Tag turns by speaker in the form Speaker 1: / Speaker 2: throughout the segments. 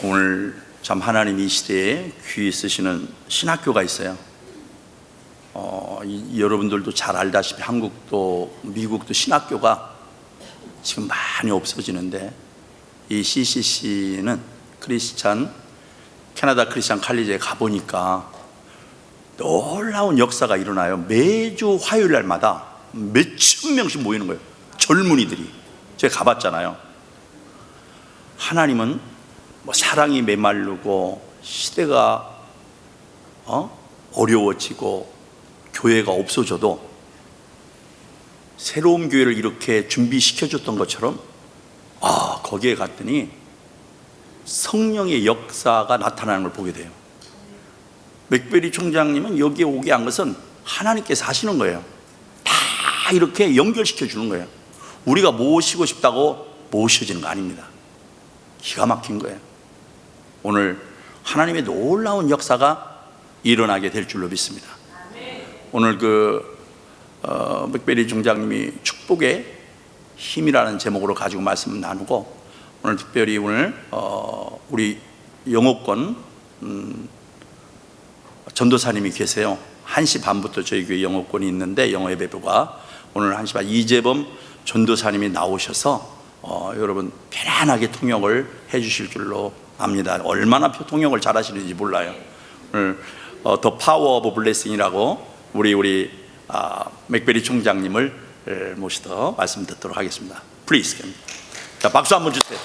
Speaker 1: 오늘 참 하나님 이 시대에 귀히 쓰시는 신학교가 있어요. 여러분들도 잘 알다시피 한국도 미국도 신학교가 지금 많이 없어지는데, 이 CCC는 캐나다 크리스찬 칼리지에 가보니까 놀라운 역사가 일어나요. 매주 화요일 날마다 몇천 명씩 모이는 거예요. 젊은이들이. 제가 가봤잖아요. 하나님은 사랑이 메말르고 시대가 어려워지고 교회가 없어져도 새로운 교회를 이렇게 준비시켜줬던 것처럼 거기에 갔더니 성령의 역사가 나타나는 걸 보게 돼요. 맥베리 총장님은 여기에 오게 한 것은 하나님께서 하시는 거예요. 다 이렇게 연결시켜 주는 거예요. 우리가 모시고 싶다고 모셔지는 거 아닙니다. 기가 막힌 거예요. 오늘 하나님의 놀라운 역사가 일어나게 될 줄로 믿습니다. 오늘 맥베리 총장님이 축복의 힘이라는 제목으로 가지고 말씀을 나누고, 오늘 특별히 우리 영어권 전도사님이 계세요. 1시 반부터 저희 교회 영어권이 있는데, 영어 예배부가 오늘 1시 반 전도사님이 나오셔서 여러분 편안하게 통역을 해 주실 줄로 압니다. 얼마나 통역을 잘 하시는지 몰라요. 오늘 더 파워 오브 블레싱이라고 우리 맥베리 총장님을 모시더 말씀 듣도록 하겠습니다. Please. 자, 박수 한번 주세요.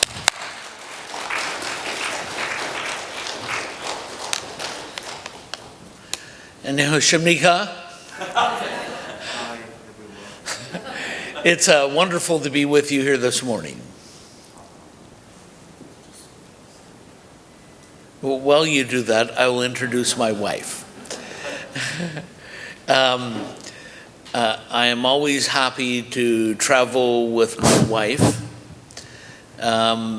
Speaker 2: 안녕하십니까? It's wonderful to be with you here this morning. Well, while you do that, I will introduce my wife. I am always happy to travel with my wife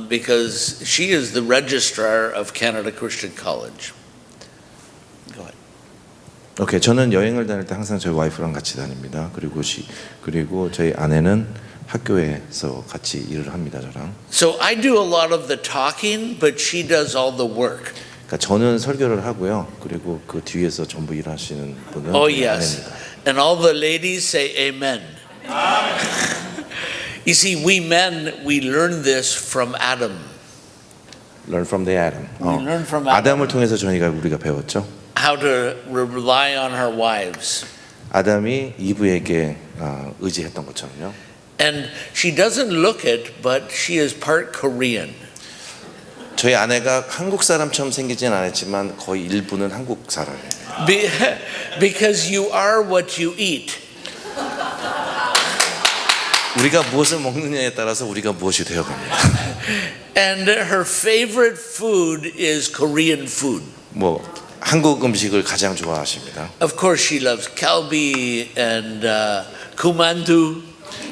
Speaker 2: because she is the registrar of Canada Christian College. Go ahead.
Speaker 3: 오케이, 저는 여행을 다닐 때 항상 저희 와이프랑 같이 다닙니다. 그리고 저희 아내는 학교에서 같이 일을 합니다, 저랑.
Speaker 2: So I do a lot of the talking, but she does all the work.
Speaker 3: 그러니까 저는 설교를 하고요. 그리고 그 뒤에서 전부 일하시는 분은
Speaker 2: Oh
Speaker 3: 저희
Speaker 2: yes,
Speaker 3: 아내입니다.
Speaker 2: and all the ladies say amen. You see, we men, we learn this from Adam.
Speaker 3: Learn from the Adam.
Speaker 2: We learn from Adam.
Speaker 3: 아담을 통해서 우리가 배웠죠.
Speaker 2: How to rely on our wives.
Speaker 3: 아담이 이브에게 의지했던 것처럼요.
Speaker 2: And she doesn't look it, but she is part Korean.
Speaker 3: 저희 아내가 한국 사람처럼 생기진 않았지만 거의 일부는 한국 사람이에요.
Speaker 2: Because you are what you eat.
Speaker 3: 우리가 무엇을 먹느냐에 따라서 우리가 무엇이 되어갑니다.
Speaker 2: And her favorite food is Korean food.
Speaker 3: 한국 음식을 가장 좋아하십니다.
Speaker 2: Of course, she loves kalbi and kumandu.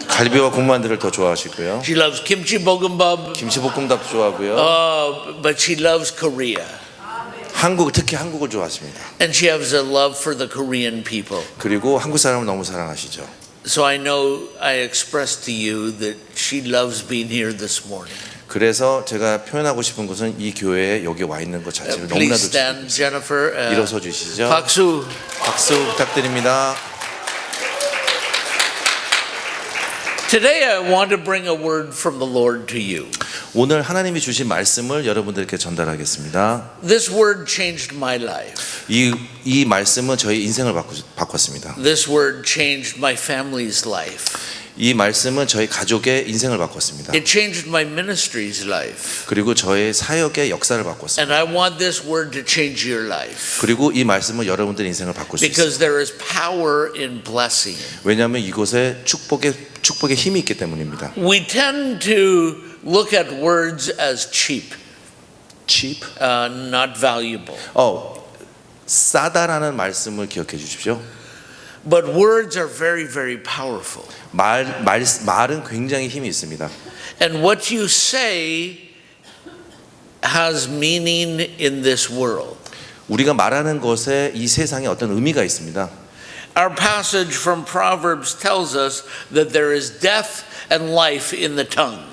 Speaker 3: 갈비와 군만두를 더 좋아하시고요.
Speaker 2: She loves kimchi bokkeumbap.
Speaker 3: 김치볶음밥도 좋아하고요.
Speaker 2: But she loves Korea.
Speaker 3: 특히 한국을 좋아하십니다.
Speaker 2: And she has a love for the Korean people.
Speaker 3: 그리고 한국 사람을 너무 사랑하시죠.
Speaker 2: So I know I expressed to you that she loves being here this morning.
Speaker 3: 그래서 제가 표현하고 싶은 것은 이 교회에 여기 와 있는 것 자체를
Speaker 2: Please
Speaker 3: 너무나도
Speaker 2: stand, Jennifer.
Speaker 3: 일어서 주시죠.
Speaker 2: 박수.
Speaker 3: 박수 부탁드립니다.
Speaker 2: Today I want to bring a word from the Lord to you.
Speaker 3: 오늘 하나님이 주신 말씀을 여러분들께 전달하겠습니다.
Speaker 2: This word changed my life.
Speaker 3: 이 말씀은 저희 인생을 바꿨습니다.
Speaker 2: This word changed my family's life.
Speaker 3: 이 말씀은 저희 가족의 인생을 바꿨습니다.
Speaker 2: It changed my ministry's life.
Speaker 3: 그리고 저의 사역의 역사를 바꿨습니다.
Speaker 2: And I want this word to change your life.
Speaker 3: 그리고 이 말씀은 여러분들의 인생을 바꿀 수
Speaker 2: Because
Speaker 3: 있습니다.
Speaker 2: there is power in blessing.
Speaker 3: 왜냐하면 이곳에 축복의 힘이 있기 때문입니다.
Speaker 2: We tend to look at words as cheap,
Speaker 3: cheap?
Speaker 2: not valuable.
Speaker 3: 싸다라는 말씀을 기억해 주십시오.
Speaker 2: But words are very, very powerful.
Speaker 3: 말은 굉장히 힘이 있습니다.
Speaker 2: And what you say has meaning in this world.
Speaker 3: 우리가 말하는 것에 이 세상에 어떤 의미가 있습니다.
Speaker 2: Our passage from Proverbs tells us that there is death and life in the tongue.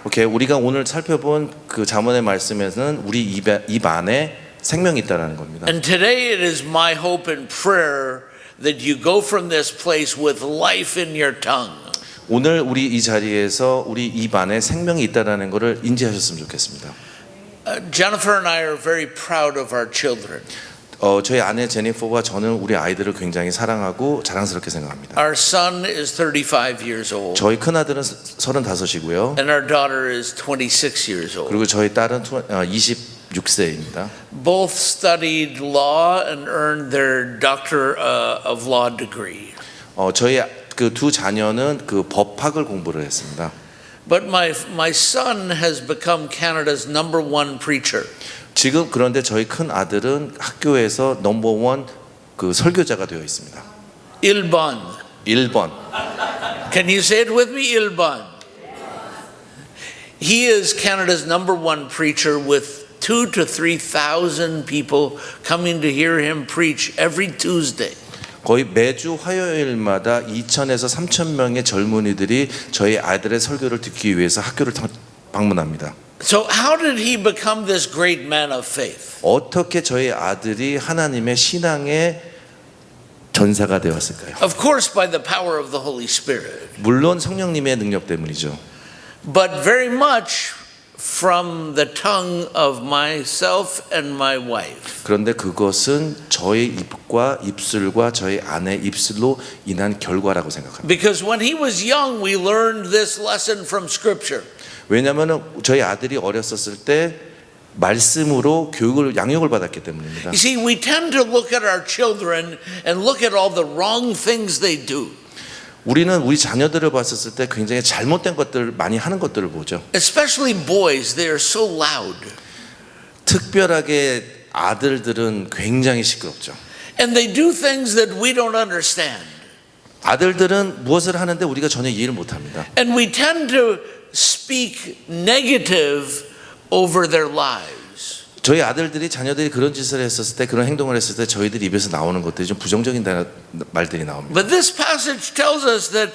Speaker 3: 오케이, 우리가 오늘 살펴본 그 잠언의 말씀에서는 우리 입 안에 생명이 있다라는 겁니다.
Speaker 2: And today it is my hope and prayer that you go from this place with life in your tongue.
Speaker 3: 오늘 우리 이 자리에서 우리 입 안에 생명이 있다라는 것을 인지하셨으면 좋겠습니다.
Speaker 2: Jennifer and I are very proud of our children.
Speaker 3: 저희 아내 제니퍼와 저는 우리 아이들을 굉장히 사랑하고 자랑스럽게 생각합니다.
Speaker 2: Our son is 35 years old
Speaker 3: 저희 큰 아들은 35이고요.
Speaker 2: and our daughter is 26 years old.
Speaker 3: 그리고 저희 딸은 26세입니다.
Speaker 2: Both studied law and earned their Doctor of Law degree.
Speaker 3: 저희 그 두 자녀는 그 법학을 공부를 했습니다.
Speaker 2: But my son has become Canada's #1 preacher.
Speaker 3: 지금 그런데 저희 큰 아들은 학교에서 넘버원 그 설교자가 되어 있습니다.
Speaker 2: 1번.
Speaker 3: 1번.
Speaker 2: Can you say it with me? 1번. He is Canada's #1 preacher with 2,000 to 3,000 people coming to hear him preach every Tuesday.
Speaker 3: 거의 매주 화요일마다 2,000에서 3,000명의 젊은이들이 저희 아들의 설교를 듣기 위해서 학교를 방문합니다.
Speaker 2: So how did he become this great man of faith?
Speaker 3: 어떻게 저희 아들이 하나님의 신앙의 전사가 되었을까요?
Speaker 2: Of course by the power of the Holy Spirit.
Speaker 3: 물론 성령님의 능력 때문이죠.
Speaker 2: But very much from the tongue of myself and my wife.
Speaker 3: 그런데 그것은 저의 입과 입술과 저희 아내의 입술로 인한 결과라고 생각합니다.
Speaker 2: Because when he was young, we learned this lesson from Scripture.
Speaker 3: 왜냐하면 저희 아들이 어렸었을 때 말씀으로 양육을 받았기 때문입니다.
Speaker 2: You see, we tend to look at our children and look at all the wrong things they do.
Speaker 3: 우리는 우리 자녀들을 봤었을 때 굉장히 잘못된 것들 많이 하는 것들을 보죠.
Speaker 2: Especially boys, they are so loud.
Speaker 3: 특별하게 아들들은 굉장히 시끄럽죠.
Speaker 2: And they do things that we don't understand.
Speaker 3: 아들들은 무엇을 하는데 우리가 전혀 이해를 못합니다.
Speaker 2: And we tend to speak negative over their lives.
Speaker 3: 저희 아들들이 자녀들이 그런 짓을 했었을 때 그런 행동을 했을 때 저희들 입에서 나오는 것들이 좀 부정적인 말들이 나옵니다.
Speaker 2: But this passage tells us that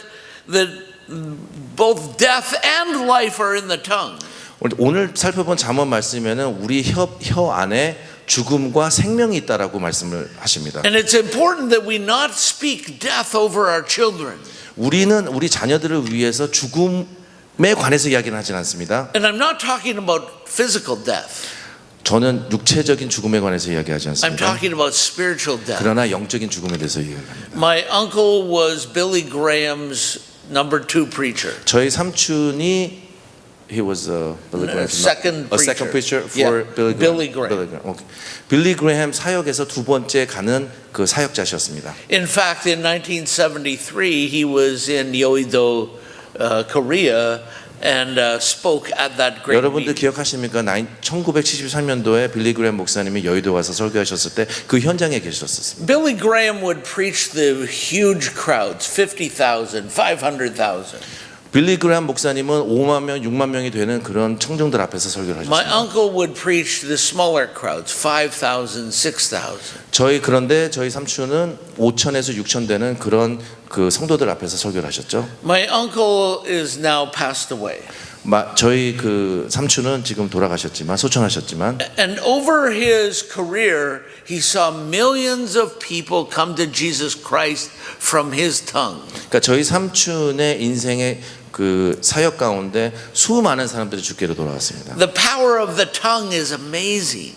Speaker 2: both death and life are in the tongue.
Speaker 3: 오늘 살펴본 잠언 말씀에는 우리 혀 안에 죽음과 생명이 있다라고 말씀을 하십니다.
Speaker 2: And it's important that we not speak death over our children.
Speaker 3: 우리는 우리 자녀들을 위해서 죽음에 관해서 이야기는 하진 않습니다.
Speaker 2: And I'm not talking about physical death.
Speaker 3: 저는 육체적인 죽음에 관해서 이야기하지
Speaker 2: I'm
Speaker 3: 않습니다.
Speaker 2: talking about spiritual death.
Speaker 3: 그러나 영적인 죽음에 대해서 이야기합니다.
Speaker 2: My uncle was Billy Graham's #2 preacher.
Speaker 3: 저희 삼촌이 he was Billy Graham,
Speaker 2: second
Speaker 3: a second preacher for
Speaker 2: Yeah,
Speaker 3: Billy Graham.
Speaker 2: Billy Graham.
Speaker 3: Billy Graham. Okay. 빌리 그레햄 사역에서 두 번째 가는 그 사역자셨습니다.
Speaker 2: In fact, in 1973, he was in Yeouido, Korea, and spoke at that great
Speaker 3: 여러분들
Speaker 2: meeting.
Speaker 3: 기억하십니까? 1973년도에 빌리 그레햄 목사님이 여의도 와서 설교하셨을 때 그 현장에 계셨었습니다.
Speaker 2: Billy Graham would preach the huge crowds, 50,000, 500,000.
Speaker 3: 빌리 그레햄 목사님은 5만 명, 6만 명이 되는 그런 청중들 앞에서 설교를
Speaker 2: My
Speaker 3: 하셨습니다.
Speaker 2: uncle would preach the smaller crowds, 5,000, 6,000.
Speaker 3: 그런데 저희 삼촌은 5천에서 6천 되는 그런 그 성도들 앞에서 설교를 하셨죠.
Speaker 2: My uncle is now passed away.
Speaker 3: 저희 그 삼촌은 지금 돌아가셨지만 소천하셨지만
Speaker 2: And over his career, he saw millions of people come to Jesus Christ from his tongue.
Speaker 3: 그러니까 저희 삼촌의 인생의 그 사역 가운데 수많은 사람들이 주께로 돌아왔습니다.
Speaker 2: The power of the tongue is amazing.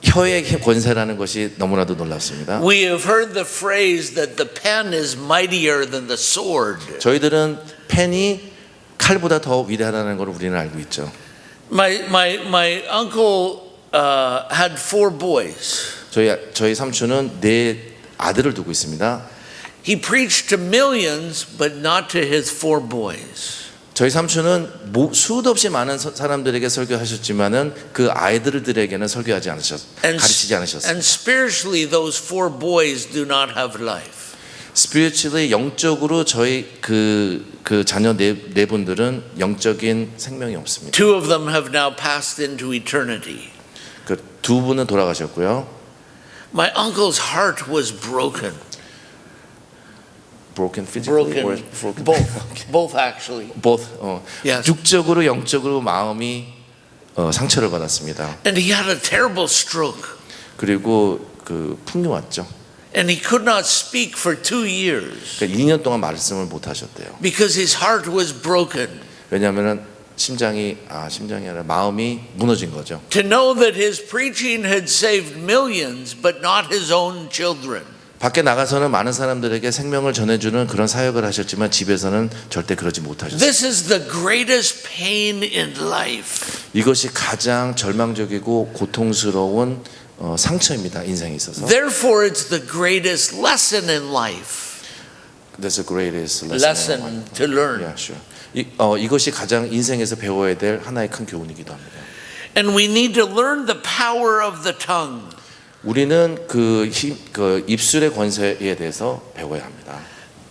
Speaker 3: 혀의 권세라는 것이 너무나도 놀랍습니다.
Speaker 2: We have heard the phrase that the pen is mightier than the sword.
Speaker 3: 저희들은 펜이 칼보다 더 위대하다는 걸 우리는 알고 있죠.
Speaker 2: My uncle had 4 boys.
Speaker 3: 저희 삼촌은 4 아들을 두고 있습니다.
Speaker 2: He preached to millions, but not to his 4 boys.
Speaker 3: 저희 삼촌은 수도 없이 많은 사람들에게 설교하셨지만은 그 아이들에게는 설교하지 가르치지 않으셨어요.
Speaker 2: And spiritually, those 4 boys do not have life.
Speaker 3: spiritually 영적으로 저희 그 자녀 네 분들은 영적인 생명이 없습니다.
Speaker 2: 2 of them have now passed into eternity.
Speaker 3: 그 두 분은 돌아가셨고요.
Speaker 2: My uncle's heart was broken.
Speaker 3: broken physically or
Speaker 2: broken,
Speaker 3: broken?
Speaker 2: both actually.
Speaker 3: both.
Speaker 2: Yes.
Speaker 3: 육적으로 영적으로 마음이 상처를 받았습니다.
Speaker 2: And he had a terrible stroke.
Speaker 3: 그리고 그 풍요 왔죠.
Speaker 2: And he could not speak for 2 years
Speaker 3: 그러니까 2년 동안 말씀을 못 하셨대요.
Speaker 2: because his heart was broken.
Speaker 3: 왜냐하면은 심장이 아니라 마음이 무너진 거죠.
Speaker 2: To know that his preaching had saved millions, but not his own children.
Speaker 3: 밖에 나가서는 많은 사람들에게 생명을 전해주는 그런 사역을 하셨지만 집에서는 절대 그러지 못하셨어요.
Speaker 2: This is the greatest pain in life.
Speaker 3: 이것이 가장 절망적이고 고통스러운 상처입니다. 인생에 있어서.
Speaker 2: Therefore, it's the greatest lesson in life.
Speaker 3: That's the greatest lesson.
Speaker 2: Lesson to learn.
Speaker 3: Yeah, sure. 이것이 가장 인생에서 배워야 될 하나의 큰 교훈이기도 합니다.
Speaker 2: And we need to learn the power of the tongue.
Speaker 3: 우리는 그 입술의 권세에 대해서 배워야 합니다.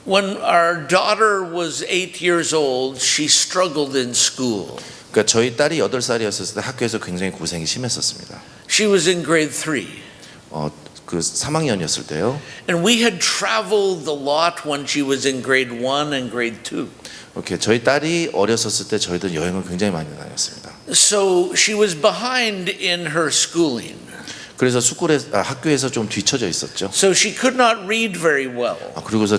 Speaker 2: When our daughter was 8 years old, she struggled in school.
Speaker 3: 그러니까 저희 딸이 8살이었을 때 학교에서 굉장히 고생이 심했었습니다.
Speaker 2: She was in grade 3.
Speaker 3: 그 3학년이었을 때요.
Speaker 2: And we had traveled a lot when she was in grade 1 and grade 2.
Speaker 3: 이렇게 저희 딸이 어렸었을 때 저희들 여행을 굉장히 많이 다녔습니다.
Speaker 2: So she was behind in her schooling.
Speaker 3: 그래서 학교에서 좀 뒤처져 있었죠.
Speaker 2: So she could not read very well.
Speaker 3: 그리고서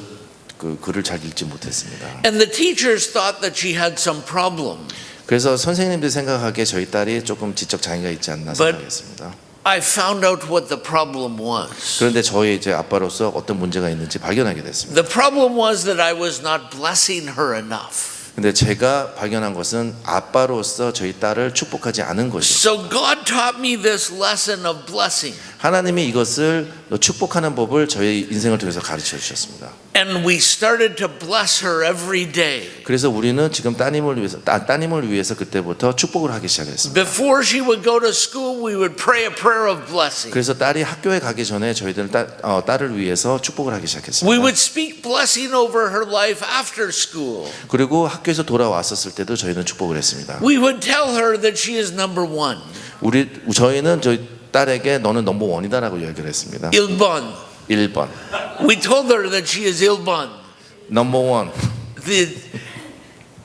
Speaker 3: 그 글을 잘 읽지 못했습니다.
Speaker 2: And the teachers thought that she had some problem.
Speaker 3: 그래서 선생님들이 생각하기에 저희 딸이 조금 지적 장애가 있지 않나 생각했습니다.
Speaker 2: I found out what the problem was.
Speaker 3: 그런데 저희 이제 아빠로서 어떤 문제가 있는지 발견하게 됐습니다.
Speaker 2: The problem was that I was not blessing her enough.
Speaker 3: 근데 제가 발견한 것은 아빠로서 저희 딸을 축복하지 않은 것이죠.
Speaker 2: So God taught me this lesson of blessing.
Speaker 3: 하나님이 이것을 축복하는 법을 저희 인생을 통해서 가르쳐 주셨습니다.
Speaker 2: And we started to bless her every day.
Speaker 3: 그래서 우리는 지금 따님을 위해서 그때부터 축복을 하기 시작했습니다.
Speaker 2: Before she would go to school, we would pray a prayer of blessing.
Speaker 3: 그래서 딸이 학교에 가기 전에 저희들은 딸을 위해서 축복을 하기
Speaker 2: We
Speaker 3: 시작했습니다.
Speaker 2: would speak blessing over her life after school.
Speaker 3: 그리고 학교에서 돌아왔었을 때도 저희는 축복을 했습니다.
Speaker 2: We would tell her that she is number 1.
Speaker 3: 저희는 저희 딸에게 너는 넘버 원이다라고 이야기를 했습니다.
Speaker 2: 1번.
Speaker 3: 1번.
Speaker 2: We told her that she is 1번.
Speaker 3: 넘버 원.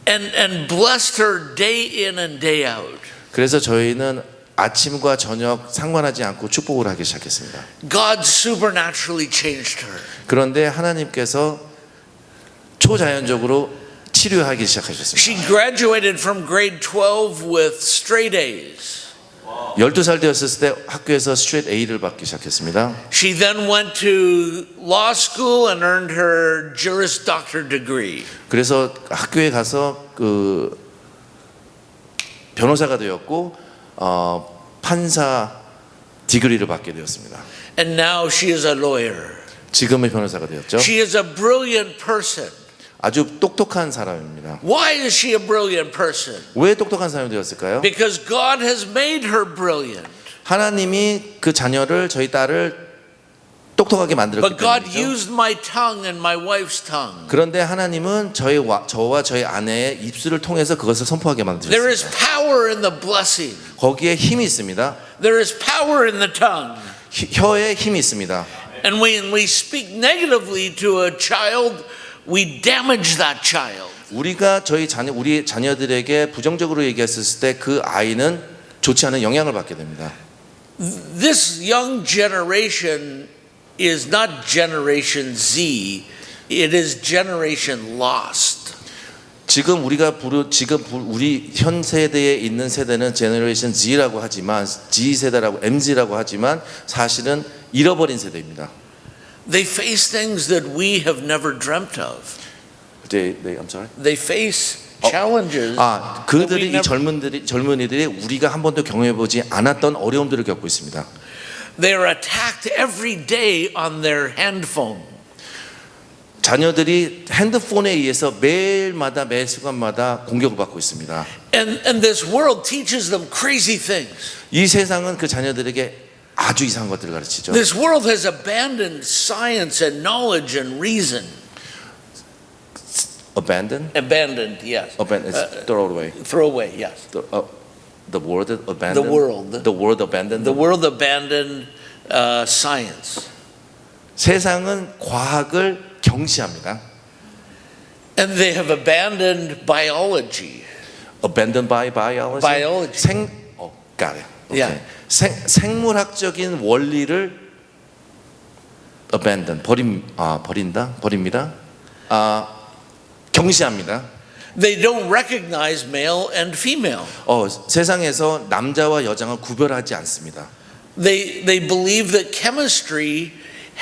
Speaker 2: And blessed her day in and day out.
Speaker 3: 그래서 저희는 아침과 저녁 상관하지 않고 축복을 하기 시작했습니다.
Speaker 2: God supernaturally changed her.
Speaker 3: 그런데 하나님께서 초자연적으로 치료하기 시작하셨습니다.
Speaker 2: She graduated from grade 12 with straight A's.
Speaker 3: 12살 되었을 때 학교에서 스트레이트 A를 받기 시작했습니다.
Speaker 2: She then went to law school and earned her Juris Doctor degree.
Speaker 3: 그래서 학교에 가서 그 변호사가 되었고 판사 디그리를 받게 되었습니다.
Speaker 2: And now she is a lawyer.
Speaker 3: 지금의 변호사가 되었죠.
Speaker 2: She is a brilliant person.
Speaker 3: 아주 똑똑한 사람입니다.
Speaker 2: Why is she a brilliant person?
Speaker 3: 왜 똑똑한 사람이 되었을까요?
Speaker 2: Because God has made her brilliant.
Speaker 3: 하나님이 그 자녀를 저희 딸을 똑똑하게 만들었기
Speaker 2: But God
Speaker 3: 때문이죠.
Speaker 2: used my tongue and my wife's tongue.
Speaker 3: 그런데 하나님은 저와 저희 아내의 입술을 통해서 그것을 선포하게
Speaker 2: There is
Speaker 3: 만드셨습니다.
Speaker 2: power in the blessing.
Speaker 3: 거기에 힘이 있습니다.
Speaker 2: There is power in the tongue.
Speaker 3: 혀에 힘이 있습니다.
Speaker 2: And when we speak negatively to a child, we damage that child.
Speaker 3: 우리가 우리 자녀들에게 부정적으로 얘기했을 때 그 아이는 좋지 않은 영향을 받게 됩니다.
Speaker 2: This young generation is not Generation Z, it is Generation Lost.
Speaker 3: 지금 우리 현 세대에 있는 세대는 제너레이션 Z라고 하지만 G 세대라고 MZ라고 하지만 사실은 잃어버린 세대입니다.
Speaker 2: They face things that we have never dreamt of.
Speaker 3: I'm sorry.
Speaker 2: They face challenges.
Speaker 3: 그들이
Speaker 2: that we
Speaker 3: 이 젊은이들이 우리가 한 번도 경험해보지 않았던 어려움들을 겪고 있습니다.
Speaker 2: They are attacked every day on their handphone.
Speaker 3: 자녀들이 핸드폰에 의해서 매 순간마다 공격을 받고 있습니다.
Speaker 2: And this world teaches them crazy things.
Speaker 3: 이 세상은 그 자녀들에게 아주 이상한 것들을 가르치죠.
Speaker 2: This world has abandoned science and knowledge and reason.
Speaker 3: Abandoned,
Speaker 2: Yes.
Speaker 3: is throw away.
Speaker 2: Throw away, yes.
Speaker 3: The world abandoned.
Speaker 2: The world
Speaker 3: abandoned.
Speaker 2: The world abandoned science.
Speaker 3: 세상은 과학을 경시합니다.
Speaker 2: And they have abandoned biology.
Speaker 3: Abandoned by biology.
Speaker 2: Biology.
Speaker 3: got it. Okay.
Speaker 2: Yeah.
Speaker 3: 생물학적인 원리를 abandon 버립니다. 경시합니다.
Speaker 2: They don't recognize male and female.
Speaker 3: 세상에서 남자와 여자가 구별하지 않습니다.
Speaker 2: They believe that chemistry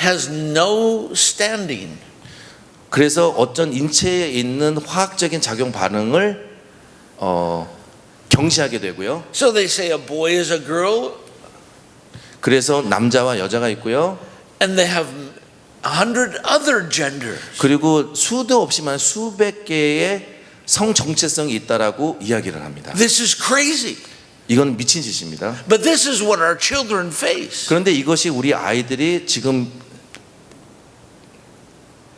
Speaker 2: has no standing.
Speaker 3: 그래서 어떤 인체에 있는 화학적인 작용 반응을 경시하게 되고요.
Speaker 2: So they say a boy is a girl,
Speaker 3: 그래서 남자와 여자가 있고요.
Speaker 2: and they have 100 other genders.
Speaker 3: 그리고 수도 없이만 수백 개의 성 정체성이 있다라고 이야기를 합니다.
Speaker 2: This is crazy.
Speaker 3: 이건 미친 짓입니다.
Speaker 2: But this is what our children face.
Speaker 3: 그런데 이것이 우리 아이들이 지금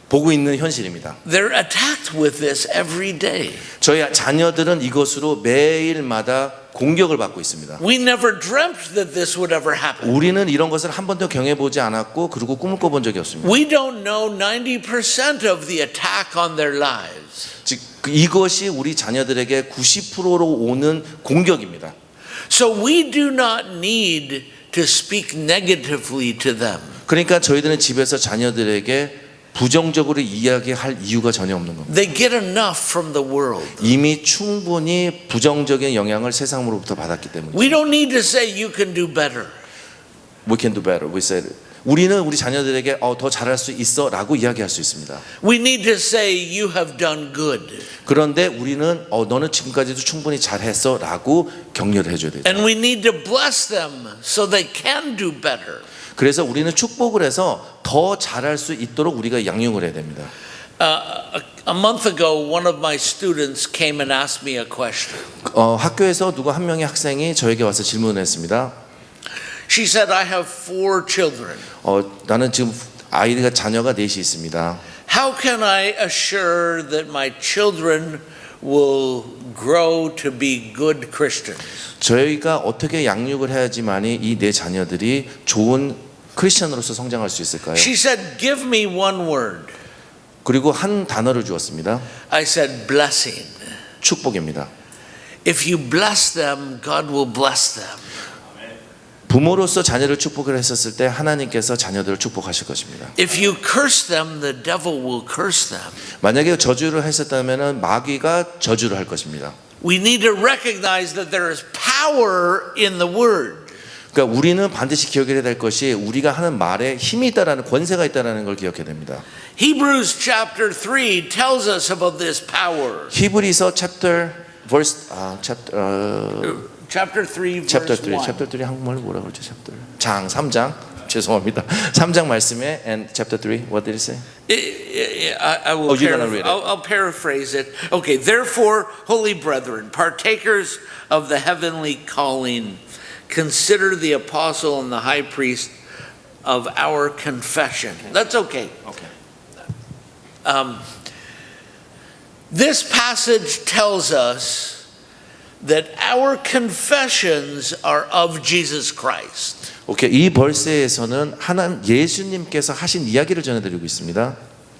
Speaker 3: 보고 있는 현실입니다.
Speaker 2: They're attacked with this every day.
Speaker 3: 저희 자녀들은 이것으로 매일마다 공격을 받고 있습니다.
Speaker 2: We never dreamt that this would ever happen.
Speaker 3: 우리는 이런 것을 한 번도 경험해보지 않았고 그리고 꿈을 꿔본 적이 없습니다.
Speaker 2: We don't know 90% of the attack on their lives.
Speaker 3: 즉 이것이 우리 자녀들에게 90%로 오는 공격입니다.
Speaker 2: So we do not need to speak negatively to them.
Speaker 3: 그러니까 저희들은 집에서 자녀들에게 부정적으로 이야기할 이유가 전혀 없는 겁니다.
Speaker 2: They get enough from the world.
Speaker 3: 이미 충분히 부정적인 영향을 세상으로부터 받았기 때문에.
Speaker 2: We don't need to say you can do better.
Speaker 3: We can do better. We said. 우리는 우리 자녀들에게 더 잘할 수 있어라고 이야기할 수 있습니다.
Speaker 2: We need to say you have done good.
Speaker 3: 그런데 우리는 너는 지금까지도 충분히 잘했어라고 격려를 해줘야 되죠.
Speaker 2: And we need to bless them so they can do better.
Speaker 3: 그래서 우리는 축복을 해서 더 잘할 수 있도록 우리가 양육을 해야 됩니다.
Speaker 2: A month ago, one of my students came and asked me a question.
Speaker 3: 학교에서 누구 한 명의 학생이 저에게 와서 질문을 했습니다.
Speaker 2: She said, I have 4 children.
Speaker 3: 나는 지금 자녀가 4이 있습니다.
Speaker 2: How can I assure that my children will grow to be good Christians?
Speaker 3: 저희가 어떻게 양육을 해야지만이 이 4 자녀들이 좋은 크리스천으로서 성장할 수 있을까요?
Speaker 2: She said, give me one word.
Speaker 3: 그리고 한 단어를 주었습니다.
Speaker 2: I said, blessing.
Speaker 3: 축복입니다.
Speaker 2: If you bless them, God will bless them.
Speaker 3: 부모로서 자녀를 축복을 했었을 때 하나님께서 자녀들을 축복하실 것입니다.
Speaker 2: If you curse them, the devil will curse them.
Speaker 3: 만약에 저주를 했었다면 마귀가 저주를 할 것입니다.
Speaker 2: We need to recognize that there is power in the word.
Speaker 3: 그러니까 우리는 반드시 기억해야 될 것이 우리가 하는 말에 힘이 있다라는 권세가 있다라는 걸 기억해야 됩니다.
Speaker 2: Hebrews chapter 3 tells us about this power.
Speaker 3: 히브리서 chapter 3 한국말로 뭐라 그러죠? 장 3장 죄송합니다. 3장 말씀에 and chapter 3 what did it say?
Speaker 2: I will
Speaker 3: you're gonna read it.
Speaker 2: I'll paraphrase it. Okay, therefore, holy brethren, partakers of the heavenly calling, consider the apostle and the high priest of our confession. That's okay.
Speaker 3: Okay.
Speaker 2: This passage tells us that our confessions are of Jesus Christ.
Speaker 3: 오케이. 이 벌새에서는 예수님께서 하신 이야기를 전해드리고 있습니다.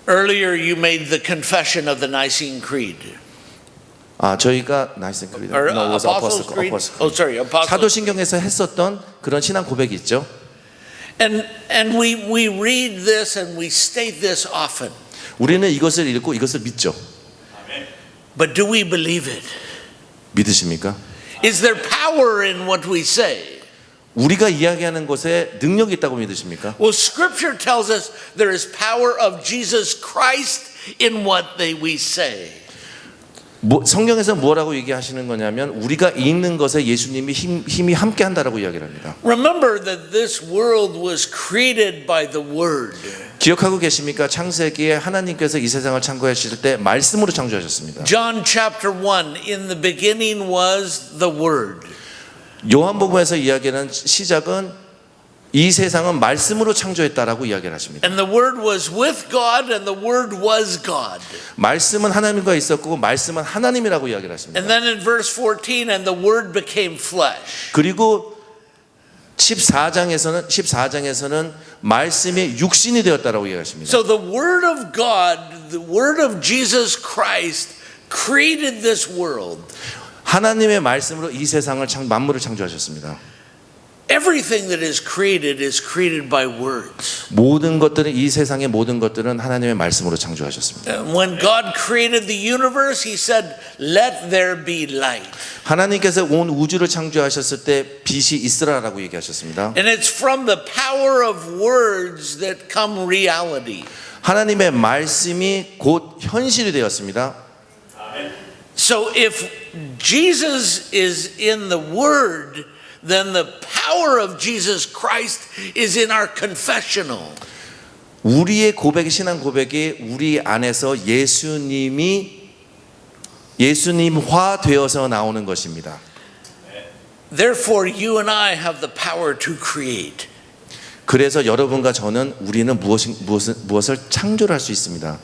Speaker 2: Earlier you made the confession of the Nicene Creed.
Speaker 3: 저희가 Nicene Creed.
Speaker 2: Or
Speaker 3: No, it was
Speaker 2: Apostles'
Speaker 3: Apostle
Speaker 2: Creed.
Speaker 3: Creed.
Speaker 2: Oh, sorry, Apostles.
Speaker 3: 사도신경에서 했었던 그런 신앙 고백이 있죠.
Speaker 2: And we read this and we state this often.
Speaker 3: 우리는 이것을 읽고 이것을 믿죠.
Speaker 2: But do we believe it?
Speaker 3: 믿으십니까?
Speaker 2: Is there power in what we say?
Speaker 3: 우리가 이야기하는 것에 능력이 있다고 믿으십니까?
Speaker 2: Well, Scripture tells us there is power of Jesus Christ in what we say.
Speaker 3: 성경에서 뭐라고 얘기하시는 거냐면 우리가 읽는 것에 예수님이 힘이 함께 한다라고 이야기를 합니다.
Speaker 2: Remember that this world was created by the Word.
Speaker 3: 기억하고 계십니까? 창세기에 하나님께서 이 세상을 창조하실 때 말씀으로 창조하셨습니다.
Speaker 2: John chapter 1, in the beginning was the Word.
Speaker 3: 요한복음에서 이야기하는 시작은 이 세상은 말씀으로 창조했다라고 이야기를 하십니다.
Speaker 2: And the Word was with God and the Word was God.
Speaker 3: 말씀은 하나님과 있었고 말씀은 하나님이라고 이야기를 하십니다.
Speaker 2: And then in verse 14, and the Word became flesh.
Speaker 3: 그리고 14장에서는 말씀이 육신이 되었다라고 얘기하십니다.
Speaker 2: So the Word of God, the Word of Jesus Christ created this world.
Speaker 3: 하나님의 말씀으로 이 세상을 만물을 창조하셨습니다.
Speaker 2: Everything that is created by words.
Speaker 3: 모든 것들은 이 세상의 모든 것들은 하나님의 말씀으로 창조하셨습니다.
Speaker 2: When God created the universe, He said, "Let there be light."
Speaker 3: 하나님께서 온 우주를 창조하셨을 때 빛이 있으라라고 얘기하셨습니다.
Speaker 2: And it's from the power of words that come reality.
Speaker 3: 하나님의 말씀이 곧 현실이 되었습니다.
Speaker 2: So if Jesus is in the Word, then the power of Jesus Christ is in our confessional.
Speaker 3: 우리의 고백이 신앙 고백이 우리 안에서 예수님화 되어서 나오는 것입니다.
Speaker 2: Therefore, you and I have the power to create.
Speaker 3: 그래서 여러분과 저는 우리는 무엇을 창조할 수 있습니다.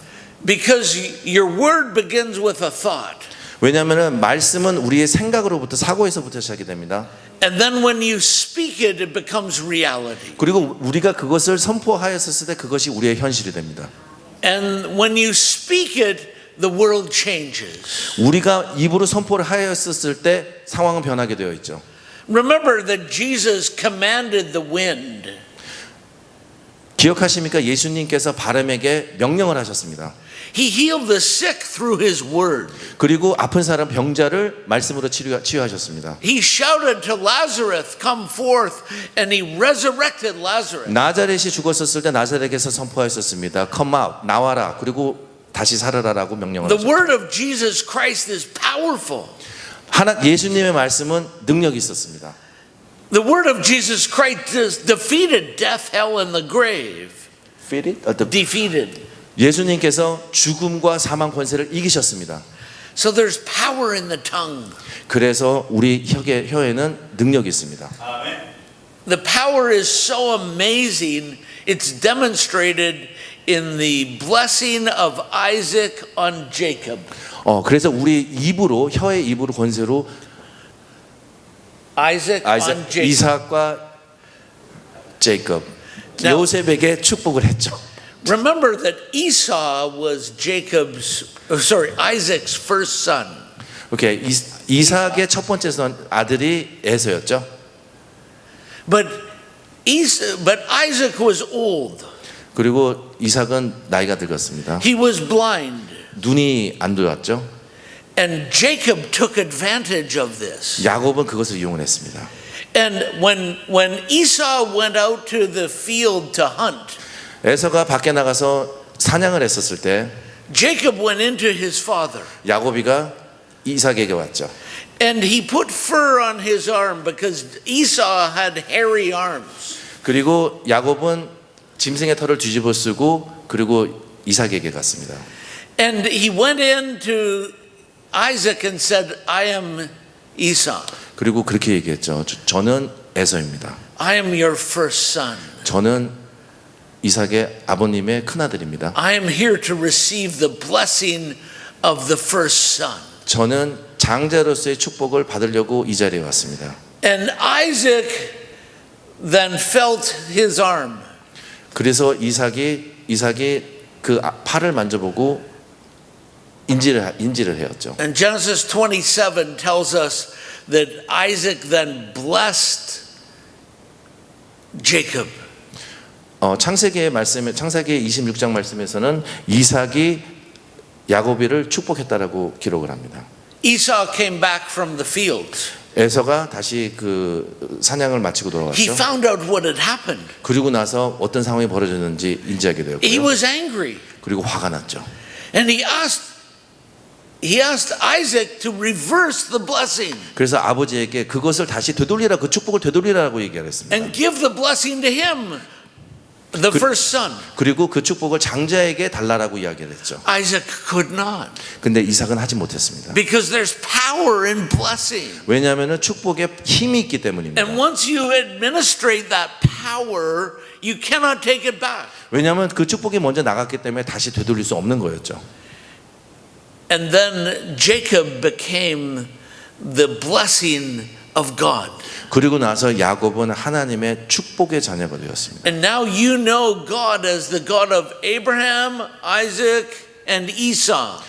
Speaker 2: Because your word begins with a thought.
Speaker 3: 왜냐하면 말씀은 우리의 생각으로부터 사고에서부터 시작이 됩니다.
Speaker 2: And then when you speak it, it becomes reality.
Speaker 3: 그리고 우리가 그것을 선포하였을 때 그것이 우리의 현실이 됩니다.
Speaker 2: And when you speak it, the world changes.
Speaker 3: 우리가 입으로 선포를 하였을 때 상황은 변하게 되어 있죠.
Speaker 2: Remember that Jesus commanded the wind.
Speaker 3: 기억하십니까? 예수님께서 바람에게 명령을 하셨습니다.
Speaker 2: He healed the sick through His word.
Speaker 3: 그리고 아픈 사람 병자를 말씀으로 치유하셨습니다.
Speaker 2: He shouted to Lazarus, "Come forth," and He resurrected Lazarus.
Speaker 3: 나자렛이 죽었었을 때 나자렛에서 선포하였었습니다. Come out, 나와라. 그리고 다시 살아라라고 명령을
Speaker 2: The
Speaker 3: 하셨습니다.
Speaker 2: word of Jesus Christ is powerful.
Speaker 3: 예수님의 말씀은 능력이 있었습니다.
Speaker 2: The word of Jesus Christ defeated death, hell, and the grave. Defeated.
Speaker 3: 예수님께서 죽음과 사망 권세를 이기셨습니다.
Speaker 2: So there's power in the tongue.
Speaker 3: 그래서 우리 혀에는 능력이 있습니다.
Speaker 2: The power is so amazing. It's demonstrated in the blessing of Isaac on Jacob.
Speaker 3: 그래서 우리 혀의 입으로 권세로
Speaker 2: Isaac on Jacob.
Speaker 3: 이삭과 제이콥
Speaker 2: Now-
Speaker 3: 요셉에게 축복을 했죠.
Speaker 2: Remember that Esau was Isaac's first son.
Speaker 3: 오케이. 이삭의 첫 번째 아들이 에서였죠.
Speaker 2: But Isaac was old.
Speaker 3: 그리고 이삭은 나이가 늙었습니다.
Speaker 2: He was blind.
Speaker 3: 눈이 안 좋았죠.
Speaker 2: And Jacob took advantage of this.
Speaker 3: 야곱은 그것을 이용을 했습니다.
Speaker 2: And when Esau went out to the field to hunt,
Speaker 3: 에서가 밖에 나가서 사냥을 했었을 때
Speaker 2: Jacob went into his father.
Speaker 3: 야곱이가 이삭에게 왔죠.
Speaker 2: And he put fur on his arm because Esau had hairy arms.
Speaker 3: 그리고 야곱은 짐승의 털을 뒤집어 쓰고 그리고 이삭에게 갔습니다.
Speaker 2: And he went in to Isaac and said, "I am Esau.
Speaker 3: 그리고 그렇게 얘기했죠. 저는 에서입니다.
Speaker 2: I am your first son.
Speaker 3: 저는 이삭의 아버님의 큰아들입니다.
Speaker 2: I am here to receive the blessing of the first son."
Speaker 3: 저는 장자로서의 축복을 받으려고 이 자리에 왔습니다.
Speaker 2: And Isaac then felt his arm.
Speaker 3: 그래서 이삭이 그 팔을 만져보고 인지를 해왔죠.
Speaker 2: And Genesis 27 tells us that Isaac then blessed Jacob.
Speaker 3: 창세기 26장 말씀에서는 이삭이 야곱이를 축복했다라고 기록을 합니다.
Speaker 2: Esau came back from the fields.
Speaker 3: 에서가 다시 그 사냥을 마치고
Speaker 2: He
Speaker 3: 돌아왔죠.
Speaker 2: found out what had happened.
Speaker 3: 그리고 나서 어떤 상황이 벌어졌는지 인지하게
Speaker 2: He
Speaker 3: 되었고요.
Speaker 2: was angry.
Speaker 3: 그리고 화가 났죠.
Speaker 2: And he asked Isaac to reverse the blessing
Speaker 3: 그래서 아버지에게 그것을 다시 되돌리라, 그 축복을 되돌리라고 얘기를 했습니다.
Speaker 2: and give the blessing to him, the first son.
Speaker 3: 그리고 그 축복을 장자에게 달라라고 이야기를 했죠.
Speaker 2: Isaac could not
Speaker 3: 근데 이삭은 하지 못했습니다.
Speaker 2: because there's power in blessing.
Speaker 3: 왜냐하면 축복에 힘이 있기 때문입니다.
Speaker 2: And once you administrate that power, you cannot take it back.
Speaker 3: 왜냐하면 그 축복이 먼저 나갔기 때문에 다시 되돌릴 수 없는 거였죠.
Speaker 2: And then Jacob became the blessing of God.
Speaker 3: 그리고 나서 야곱은 하나님의 축복의 자녀가 되었습니다.
Speaker 2: And now you know God as the God of Abraham, Isaac, and Esau.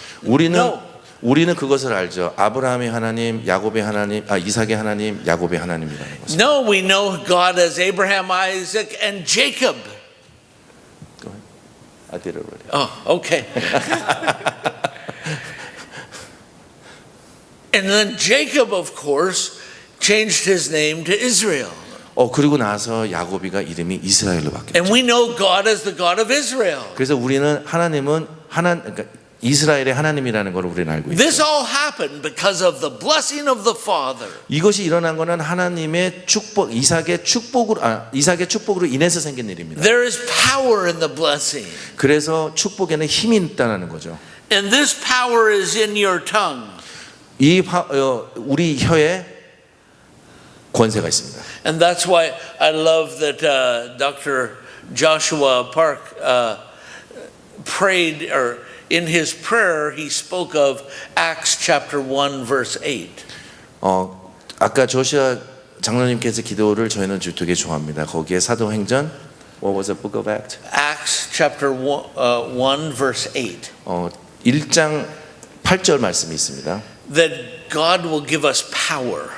Speaker 3: 우리는 그것을 알죠. 아브라함의 하나님, 야곱의 하나님, 이삭의 하나님, 야곱의 하나님이라는 것을.
Speaker 2: No, we know God as Abraham, Isaac, and Jacob.
Speaker 3: I did it already.
Speaker 2: Oh, okay. And then Jacob, of course, changed his name to Israel.
Speaker 3: 그리고 나서 야곱이가 이름이 이스라엘로 바뀌었죠.
Speaker 2: And we know God as the God of Israel.
Speaker 3: 그래서 우리는 그러니까 이스라엘의 하나님이라는 걸 우리는 알고 있어요.
Speaker 2: This all happened because of the blessing of the Father.
Speaker 3: 이것이 일어난 것은 하나님의 축복, 이삭의 축복으로 인해서 생긴 일입니다.
Speaker 2: There is power in the blessing.
Speaker 3: 그래서 축복에는 힘이 있다는 거죠.
Speaker 2: And this power is in your tongue.
Speaker 3: 우리 혀에 권세가 있습니다.
Speaker 2: And that's why I love that Dr. Joshua Park prayed, or in his prayer he spoke of Acts chapter 1 verse 8.
Speaker 3: 아까 조시아 장로님께서 기도를 저희는 되게 좋아합니다. 거기에 사도행전 What was the book of Acts?
Speaker 2: Acts chapter 1 verse 8.
Speaker 3: 1장 8절 말씀이 있습니다.
Speaker 2: That God will give us power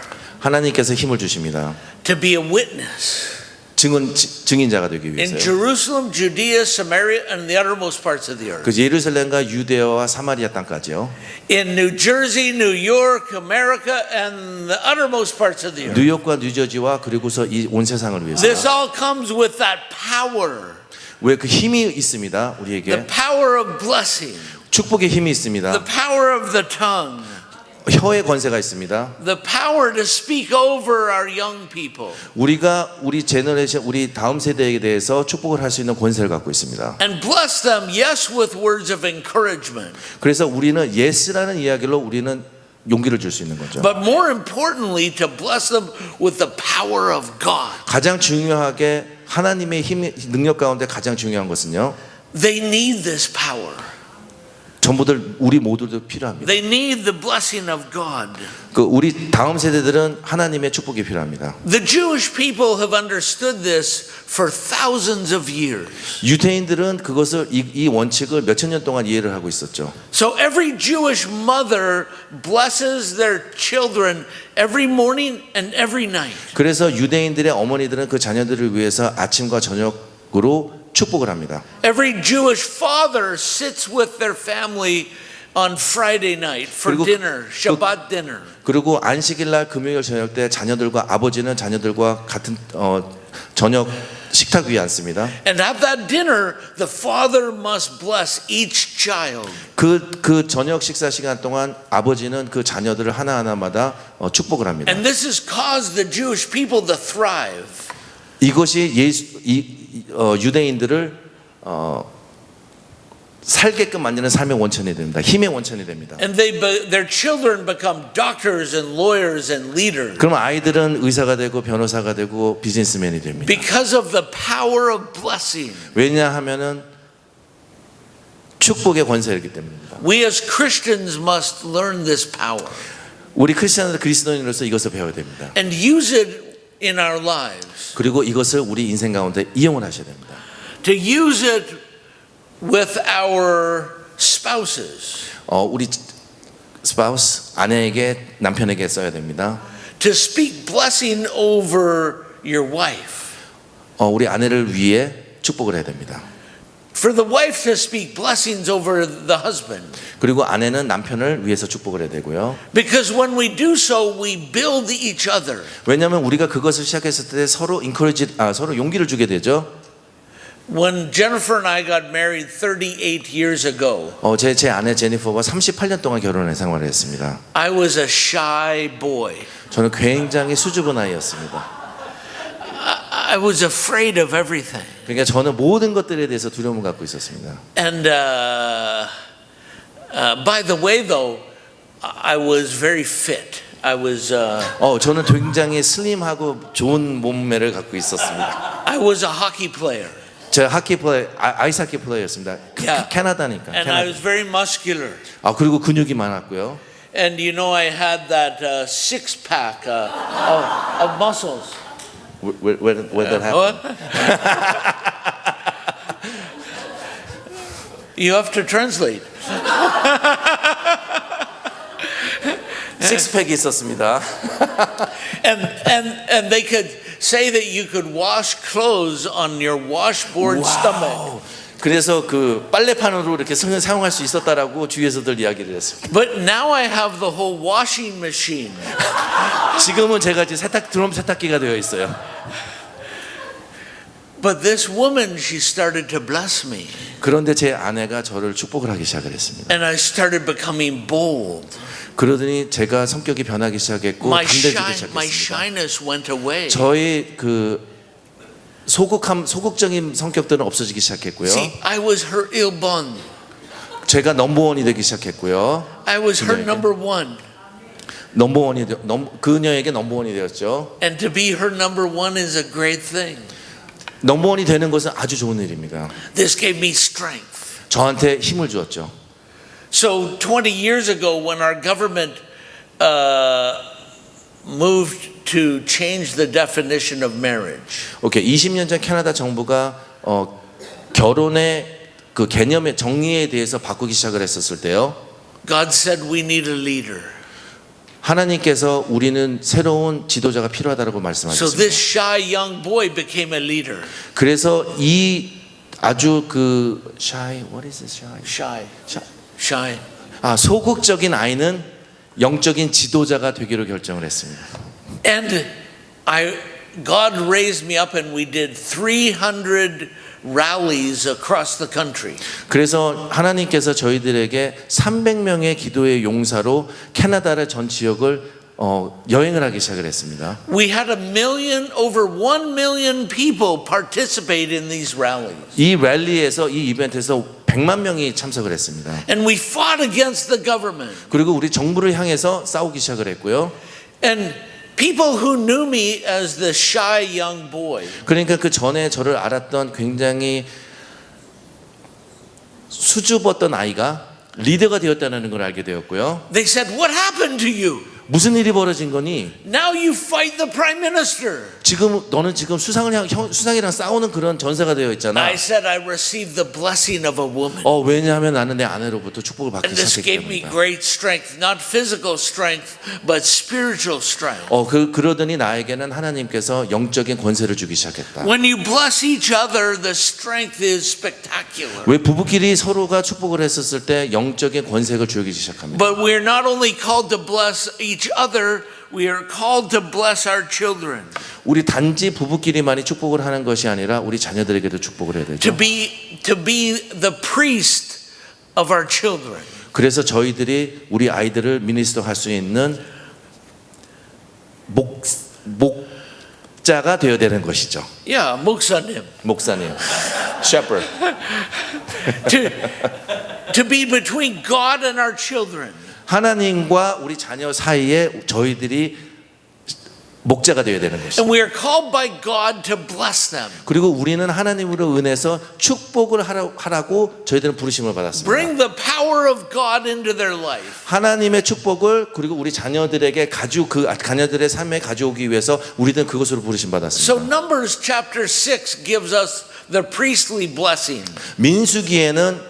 Speaker 3: 하나님께서 힘을 주십니다.
Speaker 2: to be a witness
Speaker 3: 증인자가 되기
Speaker 2: in
Speaker 3: 위해서요.
Speaker 2: Jerusalem, Judea, Samaria, and the uttermost parts of the earth.
Speaker 3: 그 예루살렘과 유대와 사마리아 땅까지요.
Speaker 2: In New Jersey, New York, America, and the uttermost parts of the earth.
Speaker 3: 뉴욕과 뉴저지와 그리고서 이 온 세상을 위해서.
Speaker 2: This all comes with that power.
Speaker 3: 왜 그 힘이 있습니다.
Speaker 2: The
Speaker 3: 우리에게
Speaker 2: power of blessing.
Speaker 3: 축복의 힘이 있습니다.
Speaker 2: The power of the tongue.
Speaker 3: 혀의 권세가 있습니다.
Speaker 2: The power to speak over our young people.
Speaker 3: 우리가 우리 제너레이션, 우리 다음 세대에 대해서 축복을 할 수 있는 권세를 갖고 있습니다.
Speaker 2: And bless them, yes, with words of encouragement.
Speaker 3: 그래서 우리는 예스라는 이야기로 우리는 용기를 줄 수 있는 거죠.
Speaker 2: But more importantly, to bless them with the power of God.
Speaker 3: 가장 중요하게 하나님의 힘, 능력 가운데 가장 중요한 것은요.
Speaker 2: They need this power.
Speaker 3: 전부들 우리 모두도 필요합니다.
Speaker 2: They need the blessing of God.
Speaker 3: 그 우리 다음 세대들은 하나님의 축복이 필요합니다.
Speaker 2: The Jewish people have understood this for thousands of years.
Speaker 3: 유대인들은 그것을 이 원칙을 몇천 년 동안 이해를 하고 있었죠.
Speaker 2: So every Jewish mother blesses their children every morning and every night.
Speaker 3: 그래서 유대인들의 어머니들은 그 자녀들을 위해서 아침과 저녁으로 축복을 합니다.
Speaker 2: Every Jewish father sits with their family on Friday night for
Speaker 3: 그리고
Speaker 2: dinner, Shabbat dinner.
Speaker 3: 그리고 안식일 날 금요일 저녁 때 자녀들과 아버지는 자녀들과 같은 저녁 식탁 위에 앉습니다.
Speaker 2: And at that dinner, the father must bless each child.
Speaker 3: 그 저녁 식사 시간 동안 아버지는 그 자녀들을 하나하나마다 축복을 합니다.
Speaker 2: And this has caused the Jewish people to thrive.
Speaker 3: 이것이 유대인들을 살게끔 만드는 삶의 원천이 됩니다. 힘의 원천이 됩니다.
Speaker 2: And their children become doctors and lawyers and leaders.
Speaker 3: 그럼 아이들은 의사가 되고 변호사가 되고 비즈니스맨이 됩니다.
Speaker 2: Because of the power of blessing.
Speaker 3: 왜냐하면은 축복의 권세이기 때문입니다.
Speaker 2: We as Christians must learn this power.
Speaker 3: 우리 그리스도인으로서 이것을 배워야 됩니다.
Speaker 2: And use it in our lives.
Speaker 3: 그리고 이것을 우리 인생 가운데 이용을 하셔야 됩니다.
Speaker 2: To use it with our spouses.
Speaker 3: 우리 spouse, 아내에게 남편에게 써야 됩니다.
Speaker 2: To speak blessing over your wife.
Speaker 3: 우리 아내를 위해 축복을 해야 됩니다.
Speaker 2: For the wife to speak blessings over the husband.
Speaker 3: 그리고 아내는 남편을 위해서 축복을 해야 되고요.
Speaker 2: Because when we do so, we build each other.
Speaker 3: 왜냐하면 우리가 그것을 시작했을 때 서로 서로 용기를 주게 되죠.
Speaker 2: When Jennifer and I got married 38 years ago,
Speaker 3: 제 아내 제니퍼와 38년 동안 결혼을 생활을 했습니다.
Speaker 2: I was a shy boy.
Speaker 3: 저는 굉장히 수줍은 아이였습니다.
Speaker 2: I was afraid of everything.
Speaker 3: 그러니까 저는 모든 것들에 대해서 두려움을 갖고 있었습니다.
Speaker 2: And by the way, though, I was very fit. I was.
Speaker 3: 저는 굉장히 슬림하고 좋은 몸매를 갖고 있었습니다.
Speaker 2: I was a hockey player.
Speaker 3: 제가 아이스 하키 플레이였습니다.
Speaker 2: Yeah.
Speaker 3: 캐나다니까.
Speaker 2: And I was very muscular.
Speaker 3: 그리고 근육이 많았고요.
Speaker 2: And you know, I had that six-pack of muscles.
Speaker 3: When that happened?
Speaker 2: You have to translate.
Speaker 3: 식스팩이 있었습니다.
Speaker 2: And they could say that you could wash clothes on your washboard stomach.
Speaker 3: 그래서 그 빨래판으로 이렇게 사용할 수 있었다라고 주위에서들 이야기를 했습니다.
Speaker 2: But now I have the whole washing machine.
Speaker 3: 지금은 제가 이제 드럼 세탁기가 되어 있어요.
Speaker 2: But this woman, she started to bless me.
Speaker 3: 그런데 제 아내가 저를 축복을 하기 시작을 했습니다.
Speaker 2: And I started becoming bold.
Speaker 3: 그러더니 제가 성격이 변하기 시작했고
Speaker 2: My
Speaker 3: 담대해지기
Speaker 2: my
Speaker 3: 시작했습니다.
Speaker 2: shyness went away.
Speaker 3: 저의 그 소극적인 성격들은 없어지기 시작했고요.
Speaker 2: See, I was her 일본.
Speaker 3: 제가 넘버원이 되기 시작했고요.
Speaker 2: I was her
Speaker 3: 그녀에게.
Speaker 2: number one.
Speaker 3: 그녀에게 넘버원이 되었죠.
Speaker 2: And to be her number one is a great thing.
Speaker 3: 넘버원이 되는 것은 아주 좋은 일입니다.
Speaker 2: This gave me strength.
Speaker 3: 저한테 힘을 주었죠.
Speaker 2: So 20 years ago, when our government moved to change the definition of marriage,
Speaker 3: 오케이, 20년 전 캐나다 정부가 결혼의 그 개념의 정의에 대해서 바꾸기 시작을 했었을 때요.
Speaker 2: God said we need a leader.
Speaker 3: 하나님께서 우리는 새로운 지도자가 필요하다고
Speaker 2: So
Speaker 3: 말씀하셨습니다.
Speaker 2: this shy young boy became a leader.
Speaker 3: 그래서 이 아주 그 what is this
Speaker 2: Shy.
Speaker 3: 소극적인 아이는 영적인 지도자가 되기로 결정을 했습니다.
Speaker 2: And God raised me up and we did 300 rallies across the country.
Speaker 3: 그래서 하나님께서 저희들에게 300명의 기도의 용사로 캐나다의 전 지역을 여행을 하기 시작을 했습니다.
Speaker 2: We had over 1 million people participate in these rallies.
Speaker 3: 이 랠리에서 이 이벤트에서 100만 명이 참석을 했습니다.
Speaker 2: And we fought against the government.
Speaker 3: 그리고 우리 정부를 향해서 싸우기 시작을 했고요.
Speaker 2: And people who knew me as the shy young boy,
Speaker 3: 그러니까 그 전에 저를 알았던 굉장히 수줍었던 아이가 리더가 되었다는 걸 알게 되었고요.
Speaker 2: they said, "What happened to you?
Speaker 3: 무슨 일이 벌어진 거니?
Speaker 2: Now you fight the prime minister."
Speaker 3: 지금 너는 지금 수상이랑 싸우는 그런 전세가 되어 있잖아.
Speaker 2: I said, "I received the blessing of a woman."
Speaker 3: 왜냐하면 나는 내 아내로부터 축복을 받기
Speaker 2: And this
Speaker 3: 시작했기
Speaker 2: gave me
Speaker 3: 때문이다.
Speaker 2: great strength, not physical strength, but spiritual strength.
Speaker 3: 그러더니 나에게는 하나님께서 영적인 권세를 주기 시작했다.
Speaker 2: When you bless each other, the strength is spectacular.
Speaker 3: 왜 부부끼리 서로가 축복을 했었을 때 영적인 권세를 주기 시작합니다.
Speaker 2: But we're not only called to bless each other, we are called to bless our children.
Speaker 3: 우리 단지 부부끼리만이 축복을 하는 것이 아니라 우리 자녀들에게도 축복을 해야 되죠.
Speaker 2: To be the priest of our children.
Speaker 3: 그래서 저희들이 우리 아이들을 미니스터 할 수 있는 목자가 되어야 되는 것이죠.
Speaker 2: Yeah, 목사님.
Speaker 3: 목사님, shepherd.
Speaker 2: To be between God and our children.
Speaker 3: 하나님과 우리 자녀 사이에 저희들이 목자가 되어야 되는 것이죠.
Speaker 2: And we are called by God to bless them.
Speaker 3: 그리고 우리는 하나님으로 은혜서 축복을 하라고 저희들은 부르심을 받았습니다.
Speaker 2: Bring the power of God into their life.
Speaker 3: 하나님의 축복을 그리고 우리 자녀들에게 자녀들의 삶에 가져오기 위해서 우리는 그것으로 부르심
Speaker 2: So
Speaker 3: 받았습니다.
Speaker 2: Numbers chapter 6 gives us the priestly blessing.
Speaker 3: 민수기에는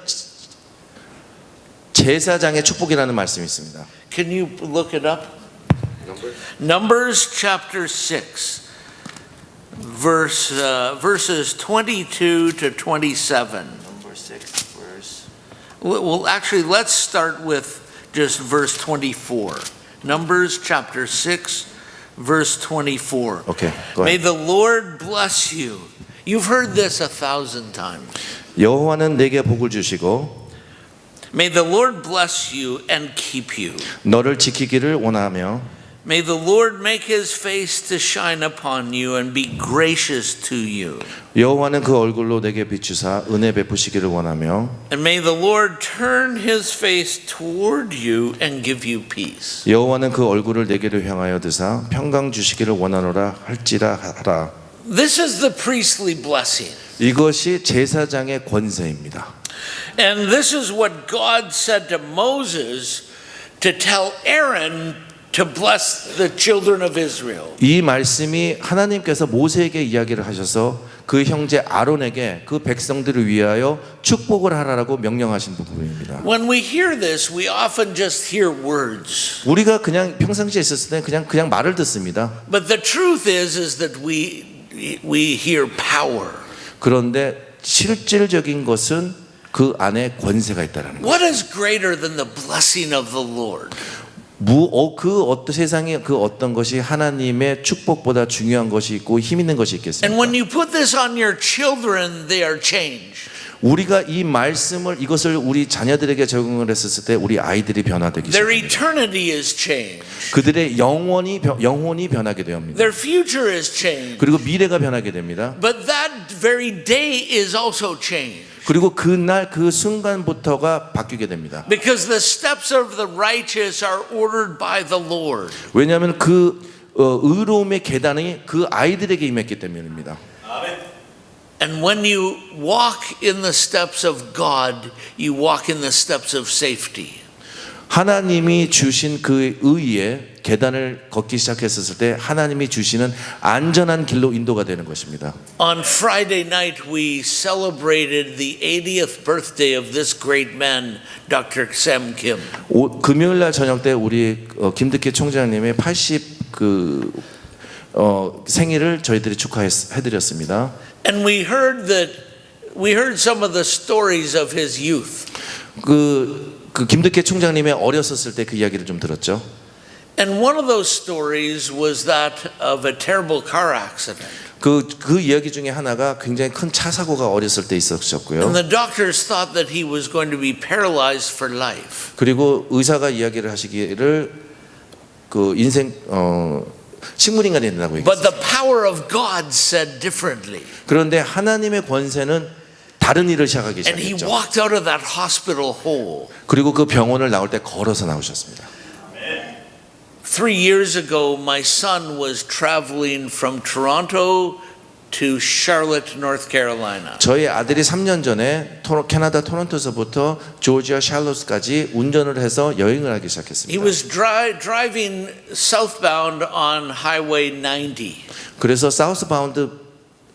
Speaker 3: 제사장의 축복이라는 말씀이 있습니다.
Speaker 2: Can you look it up? Numbers chapter 6 verses 22 to 27.
Speaker 3: Number 6 verse.
Speaker 2: Well, actually, let's start with just verse 24. Numbers chapter 6, verse 24.
Speaker 3: Okay, go
Speaker 2: May
Speaker 3: ahead.
Speaker 2: the Lord bless you. You've heard this 1,000 times.
Speaker 3: 여호와는 내게 복을 주시고
Speaker 2: May the Lord bless you and keep you.
Speaker 3: 너를 지키기를 원하며
Speaker 2: May the Lord make his face to shine upon you and be gracious to you.
Speaker 3: 여호와는 그 얼굴로 내게 비추사 은혜 베푸시기를 원하며
Speaker 2: And may the Lord turn his face toward you and give you peace.
Speaker 3: 여호와는 그 얼굴을 내게로 향하여 드사 평강 주시기를 원하노라 하라.
Speaker 2: This is the priestly blessing.
Speaker 3: 이것이 제사장의 권세입니다.
Speaker 2: And this is what God said to Moses to tell Aaron to bless the children of Israel.
Speaker 3: 이 말씀이 하나님께서 모세에게 이야기를 하셔서 그 형제 아론에게 그 백성들을 위하여 축복을 하라라고 명령하신 부분입니다.
Speaker 2: When we hear this, we often just hear words.
Speaker 3: 우리가 그냥 평상시에 있었을 때 그냥 말을 듣습니다.
Speaker 2: But the truth is that we hear power.
Speaker 3: 그런데 실질적인 것은 그 안에 권세가 있다라는 거예요.
Speaker 2: What is greater than the blessing of the Lord?
Speaker 3: 그 어떤 세상에 그 어떤 것이 하나님의 축복보다 중요한 것이 있고 힘 있는 것이 있겠습니까?
Speaker 2: And when you put this on your children, they are changed.
Speaker 3: 우리가 이 말씀을 이것을 우리 자녀들에게 적용을 했었을 때 우리 아이들이 변화되기
Speaker 2: Their
Speaker 3: 시작합니다.
Speaker 2: eternity is changed.
Speaker 3: 그들의 영혼이 변하게 됩니다.
Speaker 2: Their future is changed.
Speaker 3: 그리고 미래가 변하게 됩니다.
Speaker 2: But that very day is also changed.
Speaker 3: 그리고 그날 그 순간부터가 바뀌게 됩니다.
Speaker 2: Because the steps of the righteous are ordered by the Lord.
Speaker 3: 왜냐하면 그 의로움의 계단이 그 아이들에게 임했기 때문입니다.
Speaker 2: And when you walk in the steps of God, you walk in the steps of safety.
Speaker 3: 하나님이 주신 그 의의 계단을 걷기 시작했을 때 하나님이 주시는 안전한 길로 인도가 되는 것입니다.
Speaker 2: On Friday night, we celebrated the 80th birthday of this great man, Dr. Sam Kim.
Speaker 3: 금요일 날 저녁 때 우리 김득희 총장님의 80 생일을 저희들이 축하해드렸습니다.
Speaker 2: And we heard some of the stories of his youth.
Speaker 3: 그 김득희 총장님의 어렸었을 때 그 이야기를 좀 들었죠.
Speaker 2: And one of those stories was that of a terrible car accident.
Speaker 3: 그 이야기 중에 하나가 굉장히 큰 차 사고가 어렸을 때 있었고요.
Speaker 2: And the doctors thought that he was going to be paralyzed for life.
Speaker 3: 그리고 의사가 이야기를 하시기를 그 인생 식물인간이 된다고
Speaker 2: But
Speaker 3: 얘기했어요.
Speaker 2: the power of God said differently.
Speaker 3: 그런데 하나님의 권세는 다른 일을 시작하기
Speaker 2: And he
Speaker 3: 시작했죠.
Speaker 2: walked out of that hospital hole.
Speaker 3: 그리고 그 병원을 나올 때 걸어서 나오셨습니다.
Speaker 2: 3 years ago, my son was traveling from Toronto to Charlotte, North Carolina.
Speaker 3: 저희 아들이 3년 전에 캐나다 토론토에서부터 조지아 샬롯까지 운전을 해서 여행을 하기
Speaker 2: He
Speaker 3: 시작했습니다.
Speaker 2: was driving southbound on Highway 90.
Speaker 3: 그래서 사우스바운드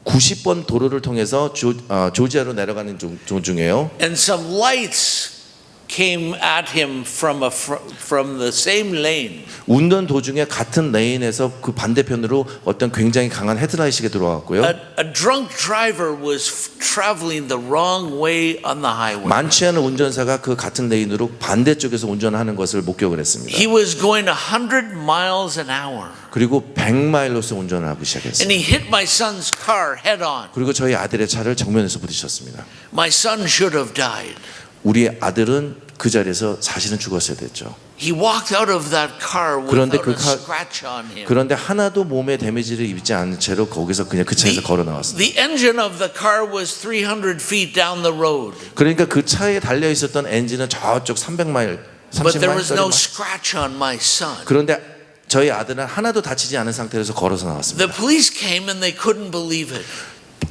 Speaker 3: 90번 도로를 통해서 조지아로 내려가는 중이에요.
Speaker 2: And some lights came at him from the same lane.
Speaker 3: 운전 도중에 같은 레인에서 그 반대편으로 어떤 굉장히 강한 헤드라이트가 들어왔고요.
Speaker 2: A drunk driver was traveling the wrong way on the highway.
Speaker 3: 많지 않은 운전사가 그 같은 레인으로 반대쪽에서 운전하는 것을 목격을 했습니다.
Speaker 2: He was going 100 miles an hour.
Speaker 3: 그리고 100마일로서 운전을 하기 시작했어요.
Speaker 2: And he hit my son's car head on.
Speaker 3: 그리고 저희 아들의 차를 정면에서 부딪혔습니다.
Speaker 2: My son should have died.
Speaker 3: 우리 아들은 그 자리에서 사실은 죽었어야 됐죠.
Speaker 2: He walked out of that car
Speaker 3: 그런데
Speaker 2: without
Speaker 3: 그
Speaker 2: a scratch on him.
Speaker 3: 그런데 하나도 몸에 데미지를 입지 않은 채로 거기서 그냥 그 차에서 걸어 나왔습니다.
Speaker 2: The engine of the car was 300 feet down the road.
Speaker 3: 그러니까 그 차에 달려 있었던 엔진은 저쪽 300마일,
Speaker 2: But there was no
Speaker 3: 30마일.
Speaker 2: scratch on my son.
Speaker 3: 그런데 저희 아들은 하나도 다치지 않은 상태에서 걸어서 나왔습니다.
Speaker 2: The police came and they couldn't believe it.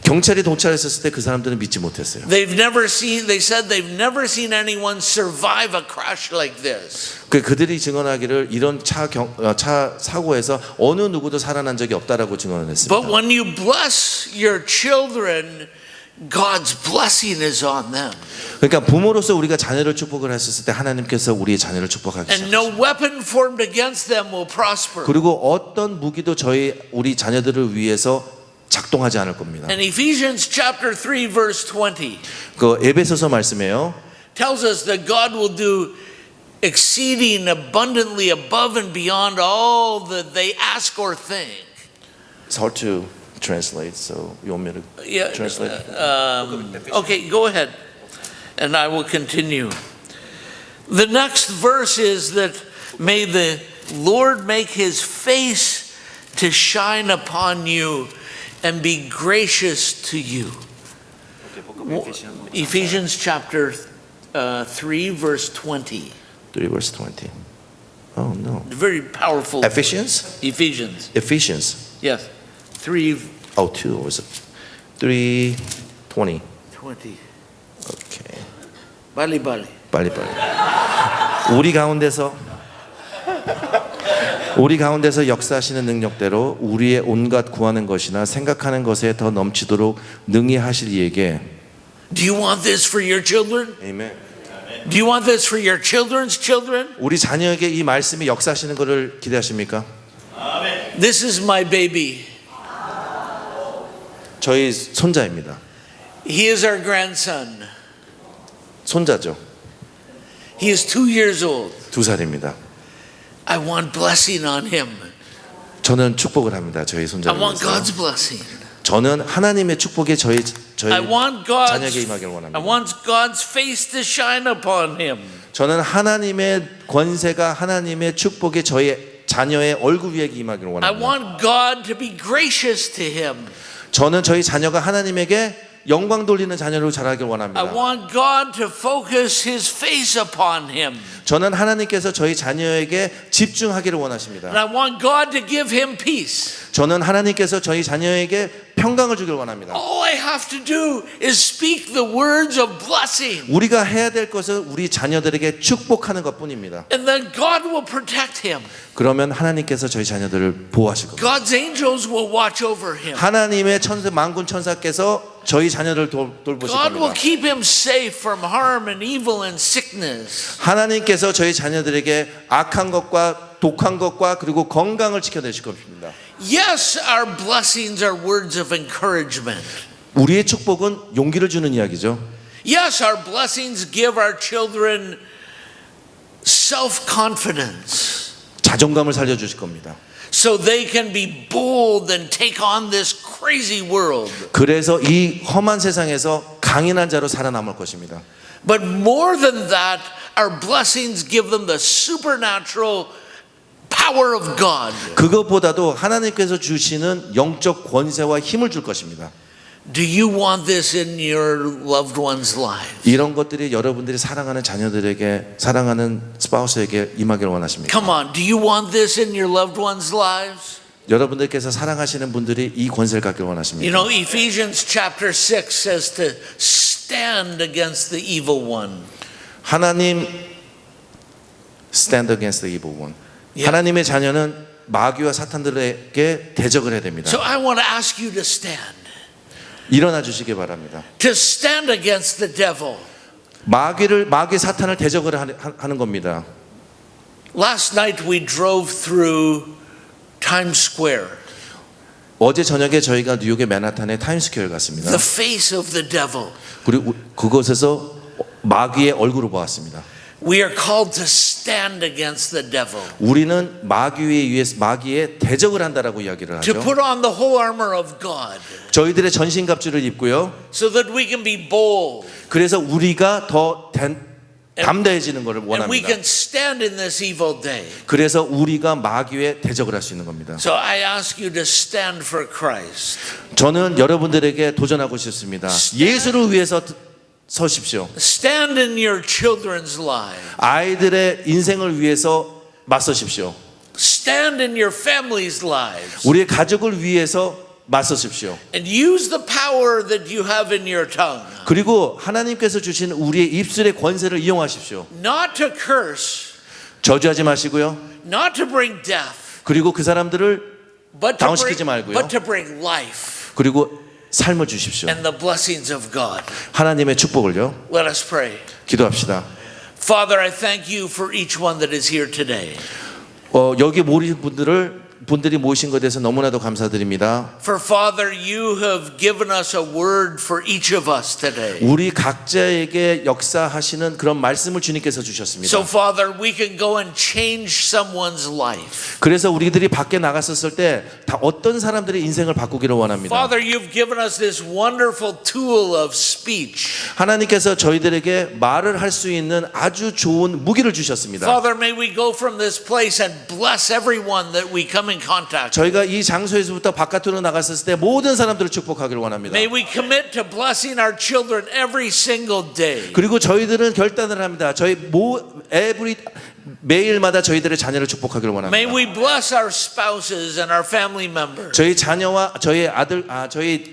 Speaker 3: 경찰이 도착했을 때 그 사람들은 믿지 못했어요.
Speaker 2: They said they've never seen anyone survive a crash like this.
Speaker 3: 그들이 증언하기를 이런 차 사고에서 어느 누구도 살아난 적이 없다라고 증언을 했습니다.
Speaker 2: But when you bless your children, God's blessing is on them.
Speaker 3: 그러니까 부모로서 우리가 자녀를 축복을 했을 때 하나님께서 우리의 자녀를 축복하기
Speaker 2: And
Speaker 3: 시작합니다.
Speaker 2: no weapon formed against them will prosper.
Speaker 3: 그리고 어떤 무기도 우리 자녀들을 위해서 작동하지 않을 겁니다.
Speaker 2: And Ephesians chapter 3 verse 20
Speaker 3: 그 에베소서 말씀에요.
Speaker 2: tells us that God will do exceeding abundantly above and beyond all that they ask or think.
Speaker 3: It's hard to translate, so you want me to
Speaker 2: Yeah,
Speaker 3: translate?
Speaker 2: okay, go ahead, and I will continue. The next verse is that may the Lord make his face to shine upon you and be gracious to you. Ephesians chapter 3 verse 20.
Speaker 3: 3 verse 20. Oh no.
Speaker 2: Very powerful.
Speaker 3: Ephesians?
Speaker 2: Ephesians.
Speaker 3: Ephesians.
Speaker 2: Yes. 3
Speaker 3: Oh, 2 was it? 3:20.
Speaker 2: 20.
Speaker 3: Okay.
Speaker 2: Bali.
Speaker 3: 빨리. 우리 가운데서 우리 가운데서 역사하시는 능력대로 우리의 온갖 구하는 것이나 생각하는 것에 더 넘치도록 능히 하실 이에게.
Speaker 2: Do you want this for your children?
Speaker 3: 아멘.
Speaker 2: Do you want this for your children's children?
Speaker 3: 우리 자녀에게 이 말씀이 역사하시는 것을 기대하십니까?
Speaker 2: This is my baby.
Speaker 3: 저희 손자입니다.
Speaker 2: He is our grandson.
Speaker 3: 손자죠.
Speaker 2: He is 2 years old.
Speaker 3: 2살입니다.
Speaker 2: I want blessing on him.
Speaker 3: 저는 축복을 합니다. 저희
Speaker 2: I
Speaker 3: 손자를
Speaker 2: want
Speaker 3: 위해서.
Speaker 2: God's blessing.
Speaker 3: 저는 하나님의 축복이 저희
Speaker 2: I want
Speaker 3: 자녀에게 임하기를
Speaker 2: I
Speaker 3: 원합니다.
Speaker 2: want God's face to shine upon him.
Speaker 3: 저는 하나님의 권세가 하나님의 축복이 저희 자녀의 얼굴 위에 임하기를
Speaker 2: I
Speaker 3: 원합니다.
Speaker 2: want God to be gracious to him.
Speaker 3: 저는 저희 자녀가 하나님에게 영광 돌리는 자녀로 자라길
Speaker 2: I
Speaker 3: 원합니다.
Speaker 2: want God to focus his face upon him.
Speaker 3: 저는 하나님께서 저희 자녀에게 집중하기를
Speaker 2: And
Speaker 3: 원하십니다.
Speaker 2: I want God to give him peace.
Speaker 3: 저는 하나님께서 저희 자녀에게 평강을 주길 원합니다.
Speaker 2: All I have to do is speak the words of blessing.
Speaker 3: 우리가 해야 될 것은 우리 자녀들에게 축복하는 것뿐입니다.
Speaker 2: And then God will protect him.
Speaker 3: 그러면 하나님께서 저희 자녀들을 보호하실 겁니다.
Speaker 2: God's angels will watch over him.
Speaker 3: 하나님의 천사 만군 천사께서 저희 자녀를 돌보실
Speaker 2: God will
Speaker 3: 겁니다.
Speaker 2: keep him safe from harm and evil and sickness.
Speaker 3: 하나님께서 저희 자녀들에게 악한 것과 독한 것과 그리고 건강을 지켜내실 겁니다.
Speaker 2: Yes, our blessings are words of encouragement.
Speaker 3: 우리의 축복은 용기를 주는 이야기죠.
Speaker 2: Yes, our blessings give our children self-confidence
Speaker 3: 자존감을 살려주실 겁니다.
Speaker 2: so they can be bold and take on this crazy world.
Speaker 3: 그래서 이 험한 세상에서 강인한 자로 살아남을 것입니다.
Speaker 2: But more than that, our blessings give them the supernatural power of God.
Speaker 3: 그것보다도 하나님께서 주시는 영적 권세와 힘을 줄 것입니다.
Speaker 2: Do you want this in your loved ones' lives?
Speaker 3: 이런 것들이 여러분들이 사랑하는 자녀들에게 사랑하는 스파우스에게 임하기를 원하십니까?
Speaker 2: Come on, do you want this in your loved ones' lives?
Speaker 3: 여러분들께서 사랑하시는 분들이 이 권세를 갖기를
Speaker 2: You
Speaker 3: 원하십니까?
Speaker 2: know, Ephesians chapter 6 says to stand against the evil one.
Speaker 3: 하나님 stand against the evil one.
Speaker 2: Yeah.
Speaker 3: 하나님의 자녀는 마귀와 사탄들에게 대적을 해야 됩니다.
Speaker 2: So I want to ask you to stand.
Speaker 3: 일어나 주시기 바랍니다.
Speaker 2: To stand against the devil.
Speaker 3: 마귀 사탄을 대적을 하는 겁니다.
Speaker 2: Last night we drove through Times Square.
Speaker 3: 어제 저녁에 저희가 뉴욕의 맨하탄의 타임스퀘어를 갔습니다.
Speaker 2: The face of the devil.
Speaker 3: 그리고 그곳에서 마귀의 얼굴을 보았습니다.
Speaker 2: We are called to stand against the devil.
Speaker 3: 우리는 마귀에 대적을 한다라고 이야기를
Speaker 2: To
Speaker 3: 하죠.
Speaker 2: put on the whole armor of God.
Speaker 3: 저희들의 전신갑주를 입고요.
Speaker 2: So that we can be bold.
Speaker 3: 그래서 우리가 더 담대해지는 것을
Speaker 2: And we
Speaker 3: 원합니다.
Speaker 2: can stand in this evil day.
Speaker 3: 그래서 우리가 마귀에 대적을 할 수 있는 겁니다.
Speaker 2: So I ask you to stand for Christ.
Speaker 3: 저는 여러분들에게 도전하고 싶습니다. 예수를 위해서 서십시오.
Speaker 2: Stand in your children's lives.
Speaker 3: 아이들의 인생을 위해서 맞서십시오.
Speaker 2: Stand in your family's lives.
Speaker 3: 우리의 가족을 위해서 맞서십시오.
Speaker 2: And use the power that you have in your tongue.
Speaker 3: 그리고 하나님께서 주신 우리의 입술의 권세를 이용하십시오.
Speaker 2: Not to curse,
Speaker 3: 저주하지 마시고요.
Speaker 2: not to bring death,
Speaker 3: 그리고 그 사람들을
Speaker 2: but
Speaker 3: 다운시키지 말고요.
Speaker 2: but to bring life
Speaker 3: 그리고 삶을 주십시오.
Speaker 2: and the blessings of God.
Speaker 3: 하나님의 축복을요.
Speaker 2: Let us pray.
Speaker 3: 기도합시다.
Speaker 2: Father, I thank you for each one that is here today.
Speaker 3: 여기 모인 분들이 모이신 것에 대해서 너무나도 감사드립니다.
Speaker 2: For Father, you have given us a word for each of us today.
Speaker 3: 우리 각자에게 역사하시는 그런 말씀을 주님께서 주셨습니다.
Speaker 2: So Father, we can go and change someone's life.
Speaker 3: 그래서 우리들이 밖에 나갔었을 때 다 어떤 사람들의 인생을 바꾸기를 원합니다.
Speaker 2: Father, you've given us this wonderful tool of speech.
Speaker 3: 하나님께서 저희들에게 말을 할 수 있는 아주 좋은 무기를 주셨습니다.
Speaker 2: Father, may we go from this place and bless everyone that we come in contact with.
Speaker 3: 저희가 이 장소에서부터 바깥으로 나갔을 때 모든 사람들을 축복하기를 원합니다.
Speaker 2: May we commit to blessing our children every single day.
Speaker 3: 그리고 저희들은 결단을 합니다. 매일마다 저희들의 자녀를 축복하기를 원합니다.
Speaker 2: May we bless our spouses and our family members.
Speaker 3: 저희 자녀와 저희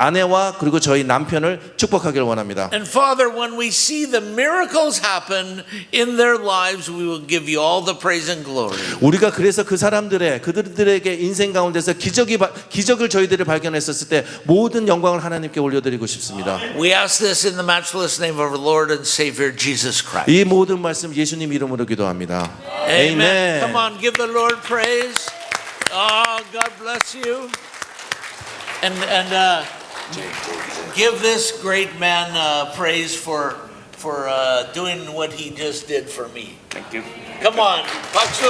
Speaker 3: 아내와 그리고 저희 남편을 축복하기를 원합니다.
Speaker 2: And Father, when we see the miracles happen in their lives, we will give you all the praise and glory.
Speaker 3: 우리가 그래서 그들에게 인생 가운데서 기적을 저희들이 발견했었을 때 모든 영광을 하나님께 올려드리고 싶습니다.
Speaker 2: We ask this in the matchless name of our Lord and Savior Jesus Christ.
Speaker 3: 이 모든 말씀 예수님 이름으로 기도합니다.
Speaker 2: Amen. Come on, give the Lord praise. Oh, God bless you. And give this great man praise for doing what he just did for me.
Speaker 1: Thank you.
Speaker 2: Come on, 박수.